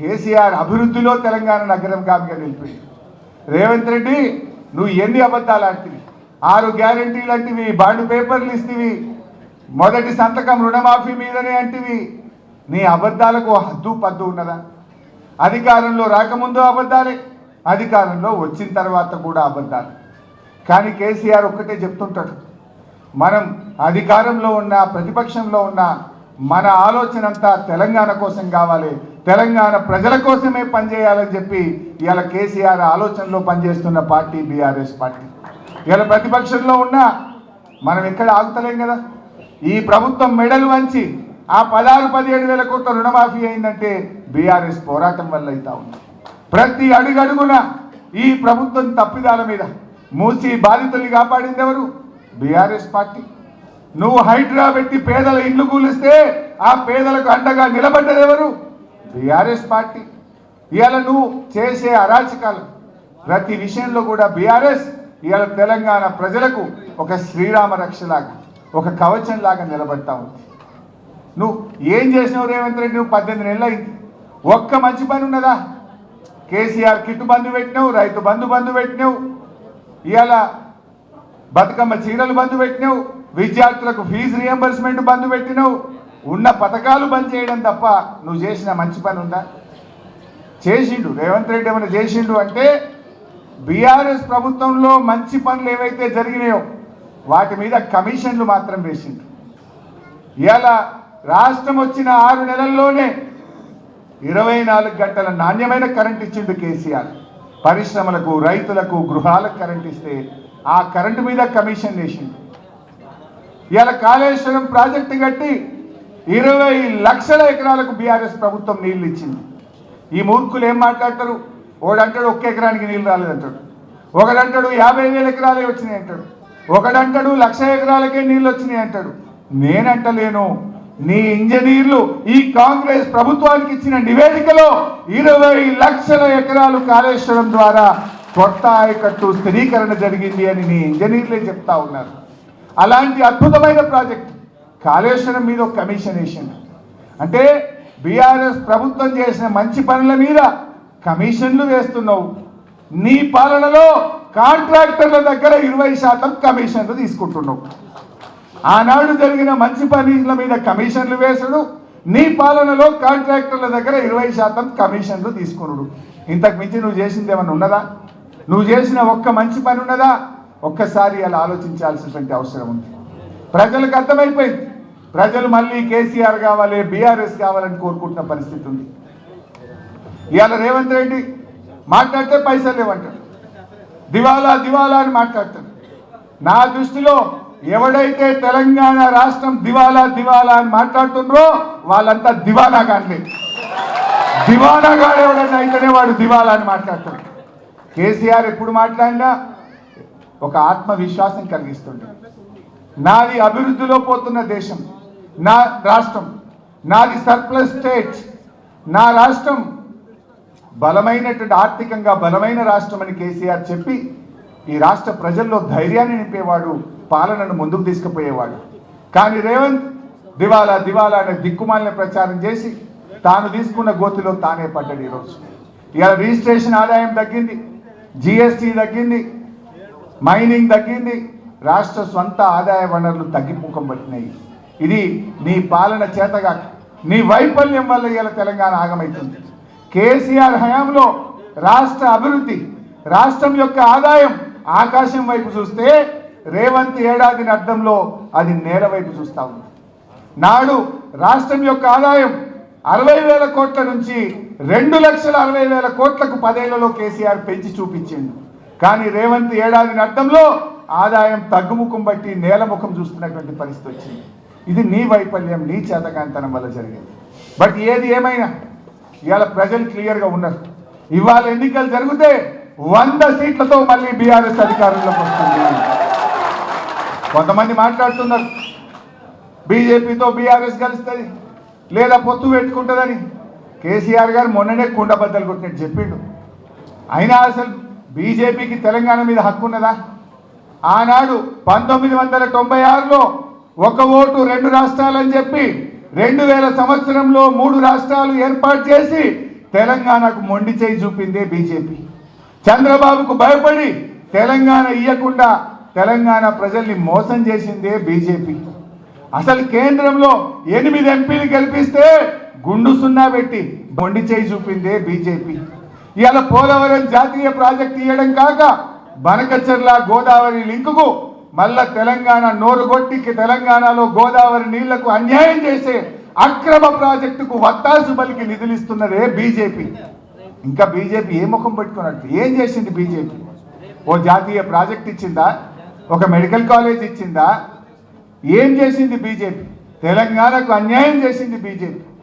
కేసీఆర్ అభివృద్ధిలో తెలంగాణ నగరం కాపుగా నిలిపి రేవంత్ రెడ్డి నువ్వు ఎన్ని అబద్ధాలు ఆడుతీవి 6 గ్యారెంటీలు అంటివి బాండ్ పేపర్లు ఇస్తేవి మొదటి సంతకం రుణమాఫీ మీదనే అంటివి నీ అబద్ధాలకు హద్దు పద్దు ఉన్నదా అధికారంలో రాకముందు అబద్ధాలే అధికారంలో వచ్చిన తర్వాత కూడా అబద్ధాలు కానీ కేసీఆర్ ఒక్కటే చెప్తుంటాడు మనం అధికారంలో ఉన్న ప్రతిపక్షంలో ఉన్న మన ఆలోచన అంతా తెలంగాణ కోసం కావాలి తెలంగాణ ప్రజల కోసమే పనిచేయాలని చెప్పి ఇవాళ కేసీఆర్ ఆలోచనలో పనిచేస్తున్న పార్టీ బీఆర్ఎస్ పార్టీ ఇవాళ ప్రతిపక్షంలో ఉన్న మనం ఎక్కడ ఆగుతలేం కదా ఈ ప్రభుత్వం మెడలు వంచి ఆ 16-17 వేల కోట్ల రుణమాఫీ అయిందంటే బీఆర్ఎస్ పోరాటం వల్ల అవుతా ఉంది ప్రతి అడుగడుగున ఈ ప్రభుత్వం తప్పిదాల మీద మూసి బాధితుల్ని కాపాడింది ఎవరు బీఆర్ఎస్ పార్టీ నువ్వు హైడ్రా పెట్టి పేదల ఇండ్లు కూలిస్తే ఆ పేదలకు అండగా నిలబడ్డది ఎవరు బీఆర్ఎస్ పార్టీ ఇవాళ నువ్వు చేసే అరాచకాలు ప్రతి విషయంలో కూడా బీఆర్ఎస్ ఇవాళ తెలంగాణ ప్రజలకు ఒక శ్రీరామ రక్షలాగా ఒక కవచంలాగా నిలబడతా ఉంది నువ్వు ఏం చేసినావు రేవంత్ రెడ్డి నువ్వు 18 నెలలు అయింది ఒక్క మంచి పని ఉన్నదా కేసీఆర్ కిట్టు బంధు పెట్టినావు రైతు బంధు పెట్టినావు ఇవాళ బతుకమ్మ చీరలు బంధు పెట్టినావు విద్యార్థులకు ఫీజు రియంబర్స్మెంట్ బంధు పెట్టినావు ఉన్న పథకాలు బంద్ చేయడం తప్ప నువ్వు చేసిన మంచి పని ఉందా చేసిండు రేవంత్ రెడ్డి ఏమైనా చేసిండు అంటే బీఆర్ఎస్ ప్రభుత్వంలో మంచి పనులు ఏవైతే జరిగినాయో వాటి మీద కమిషన్లు మాత్రం వేసిండు ఇవాళ రాష్ట్రం వచ్చిన 6 నెలల్లోనే 24 గంటల నాణ్యమైన కరెంట్ ఇచ్చిండు కేసీఆర్ పరిశ్రమలకు రైతులకు గృహాలకు కరెంట్ ఇస్తే ఆ కరెంటు మీద కమిషన్ వేసిండు ఇవాళ కాళేశ్వరం ప్రాజెక్టు కట్టి 20 లక్షల ఎకరాలకు బీఆర్ఎస్ ప్రభుత్వం నీళ్లు ఇచ్చింది ఈ మూర్ఖులు ఏం మాట్లాడతారు ఒకడంటాడు 1 ఎకరానికి నీళ్ళు రాలేదంటాడు ఒకడంటాడు 50,000 ఎకరాలే వచ్చినాయి అంటాడు ఒకడంటాడు 1,00,000 ఎకరాలకే నీళ్ళు వచ్చినాయి అంటాడు నేనంటలేను నీ ఇంజనీర్లు ఈ కాంగ్రెస్ ప్రభుత్వానికి ఇచ్చిన నివేదికలో 20 లక్షల ఎకరాలు కాళేశ్వరం ద్వారా కొత్త ఆయకట్టు స్థిరీకరణ జరిగింది అని నీ ఇంజనీర్లే చెప్తా ఉన్నారు అలాంటి అద్భుతమైన ప్రాజెక్ట్ కాళేశ్వరం మీద ఒక కమిషన్ వేసింది అంటే బీఆర్ఎస్ ప్రభుత్వం చేసిన మంచి పనుల మీద కమిషన్లు వేస్తున్నావు నీ పాలనలో కాంట్రాక్టర్ల దగ్గర 20% కమిషన్లు తీసుకుంటున్నావు ఆనాడు జరిగిన మంచి పనుల మీద కమిషన్లు వేసుడు నీ పాలనలో కాంట్రాక్టర్ల దగ్గర 20% కమిషన్లు తీసుకున్నాడు ఇంతకు మించి నువ్వు చేసింది ఏమన్నా ఉన్నదా నువ్వు చేసిన ఒక్క మంచి పని ఉన్నదా ఒక్కసారి అలా ఆలోచించాల్సినటువంటి అవసరం ఉంది ప్రజలకు అర్థమైపోయింది ప్రజలు మళ్ళీ కేసీఆర్ కావాలి బీఆర్ఎస్ కావాలని కోరుకుంటున్న పరిస్థితి ఉంది ఇవాళ రేవంత్ రెడ్డి మాట్లాడితే పైసలు లేవంటాడు దివాలా దివాలా అని మాట్లాడతాడు నా దృష్టిలో ఎవడైతే తెలంగాణ రాష్ట్రం దివాలా దివాలా అని మాట్లాడుతుండ్రో వాళ్ళంతా దివానాగానే దివానాగాడు ఎవడన్నా అయితేనే వాడు దివాలా అని మాట్లాడతాడు కేసీఆర్ ఎప్పుడు మాట్లాడినా ఒక ఆత్మవిశ్వాసం కలిగిస్తుండే నాది అభివృద్ధిలో పోతున్న దేశం నా రాష్ట్రం నాది సర్ప్లస్ స్టేట్ నా రాష్ట్రం బలమైనటువంటి ఆర్థికంగా బలమైన రాష్ట్రం అని కేసీఆర్ చెప్పి ఈ రాష్ట్ర ప్రజల్లో ధైర్యాన్ని నింపేవాడు పాలనను ముందుకు తీసుకుపోయేవాడు కానీ రేవంత్ దివాలా దివాలా అనే దిక్కుమాలిన ప్రచారం చేసి తాను తీసుకున్న గోతిలో తానే పడ్డాడు ఈరోజు ఇవాళ రిజిస్ట్రేషన్ ఆదాయం తగ్గింది జిఎస్టీ తగ్గింది మైనింగ్ తగ్గింది రాష్ట్ర స్వంత ఆదాయ వనరులు తగ్గిముఖం పట్టినాయి ఇది నీ పాలన చేతగా నీ వైఫల్యం వల్ల ఇవాళ తెలంగాణ ఆగమవుతుంది కేసీఆర్ హయాంలో రాష్ట్ర అభివృద్ధి రాష్ట్రం యొక్క ఆదాయం ఆకాశం వైపు చూస్తే రేవంత్ ఏడాది అర్థంలో అది నేల వైపు చూస్తా ఉంది నాడు రాష్ట్రం యొక్క ఆదాయం 60,000 కోట్ల నుంచి 2,60,000 కోట్లకు 10 ఏళ్లలో కేసీఆర్ పెంచి చూపించిండు కానీ రేవంత్ ఏడాది అర్థంలో ఆదాయం తగ్గుముఖం బట్టి నేలముఖం చూస్తున్నటువంటి పరిస్థితి వచ్చింది ఇది నీ వైఫల్యం నీ చేతకాంతనం వల్ల జరిగింది బట్ ఏది ఏమైనా ఇవాళ ప్రజలు క్లియర్గా ఉన్నారు ఇవాళ ఎన్నికలు జరిగితే 100 సీట్లతో మళ్ళీ బీఆర్ఎస్ అధికారంలోకి వస్తుంది కొంతమంది మాట్లాడుతున్నారు బీజేపీతో బీఆర్ఎస్ కలుస్తుంది లేదా పొత్తు పెట్టుకుంటుందని కేసీఆర్ గారు మొన్ననే కుండబద్దలు కొట్టినట్టు చెప్పిండు అయినా అసలు బీజేపీకి తెలంగాణ మీద హక్కు ఉన్నదా ఆనాడు 1996లో 1 ఓటు 2 రాష్ట్రాలని చెప్పి 2000 సంవత్సరంలో 3 రాష్ట్రాలు ఏర్పాటు చేసి తెలంగాణకు మొండి చేయి చూపిందే బీజేపీ. చంద్రబాబుకు భయపడి తెలంగాణ ఇయ్యకుండా తెలంగాణ ప్రజల్ని మోసం చేసిందే బీజేపీ. అసలు కేంద్రంలో 8 ఎంపీలు గెలిపిస్తే గుండు సున్నా పెట్టి మొండి చేయి చూపిందే బీజేపీ. ఇవాళ పోలవరం జాతీయ ప్రాజెక్టు ఇవ్వడం కాక బనకచర్ల గోదావరి లింకుకు మళ్ళా తెలంగాణ నోరుగొట్టి తెలంగాణలో గోదావరి నీళ్లకు అన్యాయం చేసే అక్రమ ప్రాజెక్టుకు వత్తాసు పలికి నిధులు ఇస్తున్నదే బీజేపీ. ఇంకా బీజేపీ ఏ ముఖం పెట్టుకున్నట్టు ఏం చేసింది బీజేపీ? ఓ జాతీయ ప్రాజెక్ట్ ఇచ్చిందా? ఒక మెడికల్ కాలేజ్ ఇచ్చిందా? ఏం చేసింది బీజేపీ? తెలంగాణకు అన్యాయం చేసింది బీజేపీ.